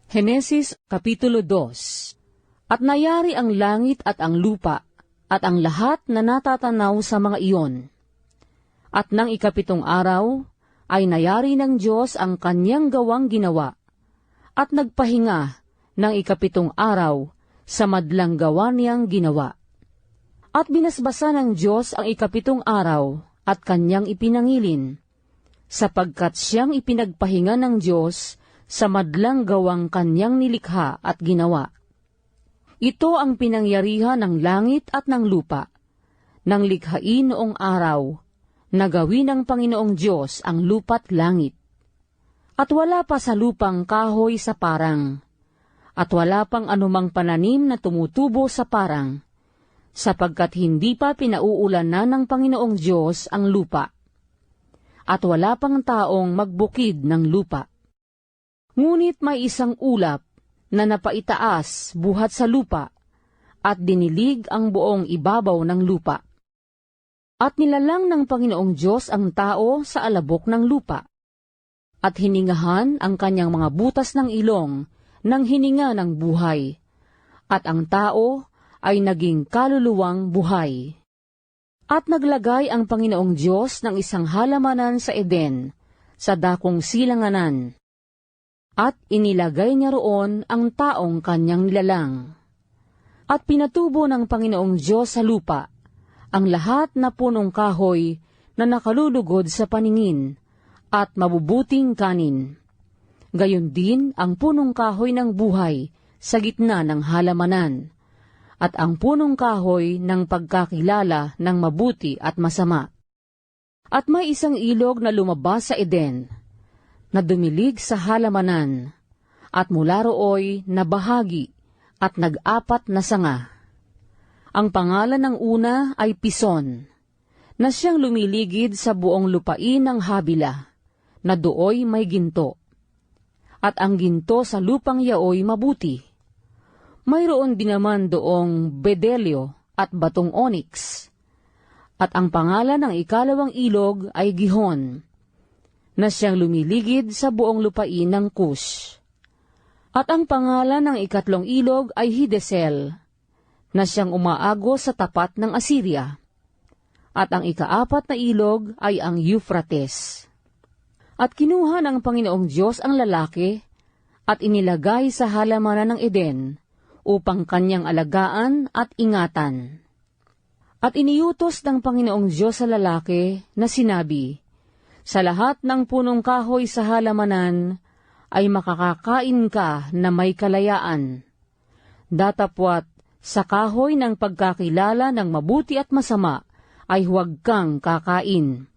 Henesis Kapitulo 2. At nayari ang langit at ang lupa, at ang lahat na natatanaw sa mga iyon. At nang ikapitong araw, ay nayari ng Diyos ang kanyang gawang ginawa, at nagpahinga ng ikapitong araw sa madlang gawa niyang ginawa. At binasbasa ng Diyos ang ikapitong araw at kanyang ipinangilin, sapagkat siyang ipinagpahinga ng Diyos sa madlang gawang kanyang nilikha at ginawa. Ito ang pinangyarihan ng langit at ng lupa, nang likhain noong araw, na gawin ng Panginoong Diyos ang lupa't langit. At wala pa sa lupang kahoy sa parang, at wala pang anumang pananim na tumutubo sa parang, sapagkat hindi pa pinauulan na ng Panginoong Diyos ang lupa, at wala pang taong magbukid ng lupa. Ngunit may isang ulap na napaitaas buhat sa lupa, at dinilig ang buong ibabaw ng lupa. At nilalang ng Panginoong Diyos ang tao sa alabok ng lupa, at hiningahan ang kanyang mga butas ng ilong ng hininga ng buhay, at ang tao ay naging kaluluwang buhay. At naglagay ang Panginoong Diyos ng isang halamanan sa Eden, sa dakong silanganan, at inilagay niya roon ang taong kanyang nilalang. At pinatubo ng Panginoong Diyos sa lupa ang lahat na punong kahoy na nakalulugod sa paningin at mabubuting kanin. Gayon din ang punong kahoy ng buhay sa gitna ng halamanan, at ang punong kahoy ng pagkakilala ng mabuti at masama. At may isang ilog na lumabas sa Eden, na dumilig sa halamanan, at mula rooy nabahagi at nag-apat na sanga. Ang pangalan ng una ay Pison, na siyang lumiligid sa buong lupain ng Habila, na dooy may ginto. At ang ginto sa lupang yaoy mabuti. Mayroon din naman doong bedelyo at batong onyx. At ang pangalan ng ikalawang ilog ay Gihon, na siyang lumiligid sa buong lupain ng Cush. At ang pangalan ng ikatlong ilog ay Hidesel, na siyang umaago sa tapat ng Assyria. At ang ikaapat na ilog ay ang Euphrates. At kinuha ng Panginoong Diyos ang lalaki at inilagay sa halamanan ng Eden upang kanyang alagaan at ingatan. At iniutos ng Panginoong Diyos sa lalaki na sinabi, sa lahat ng punong kahoy sa halamanan ay makakakain ka na may kalayaan. Datapwat sa kahoy ng pagkakilala ng mabuti at masama ay huwag kang kakain,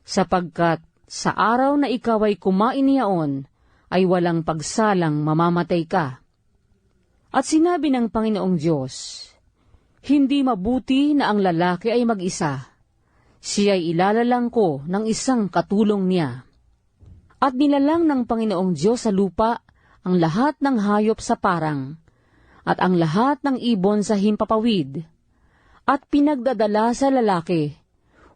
sapagkat sa araw na ikaw ay kumain niyaon, ay walang pagsalang mamamatay ka. At sinabi ng Panginoong Diyos, hindi mabuti na ang lalaki ay mag-isa, siya'y ilalalang ko ng isang katulong niya. At nilalang ng Panginoong Diyos sa lupa ang lahat ng hayop sa parang, at ang lahat ng ibon sa himpapawid, at pinagdadala sa lalaki,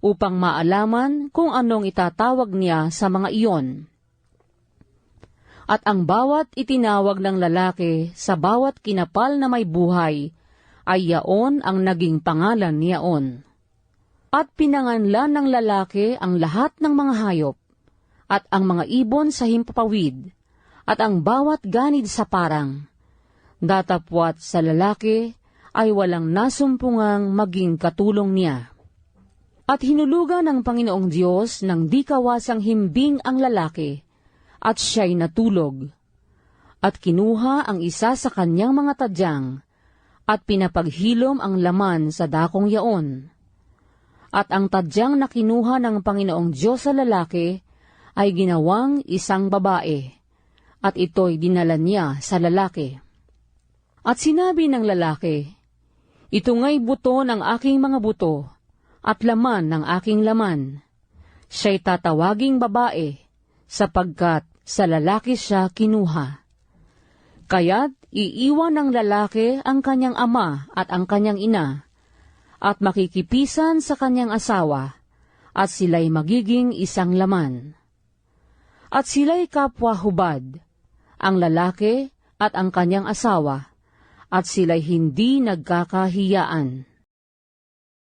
upang maalaman kung anong itatawag niya sa mga iyon. At ang bawat itinawag ng lalaki sa bawat kinapal na may buhay, ay yaon ang naging pangalan niyaon. At pinanganlan ng lalaki ang lahat ng mga hayop, at ang mga ibon sa himpapawid, at ang bawat ganid sa parang, datapwat sa lalaki ay walang nasumpungang maging katulong niya. At hinulugan ng Panginoong Diyos ng di kawasang himbing ang lalaki, at siya'y natulog. At kinuha ang isa sa kanyang mga tadyang, at pinapaghilom ang laman sa dakong yaon. At ang tadyang na kinuha ng Panginoong Diyos sa lalaki ay ginawang isang babae, at ito'y dinala niya sa lalaki. At sinabi ng lalaki, ito nga'y buto ng aking mga buto, at laman ng aking laman. Siya'y tatawaging babae, sapagkat sa lalaki siya kinuha. Kaya't iiwan ng lalaki ang kanyang ama at ang kanyang ina, at makikipisan sa kanyang asawa, at sila'y magiging isang laman. At sila'y kapwa hubad, ang lalaki at ang kanyang asawa, at sila'y hindi nagkakahiyaan.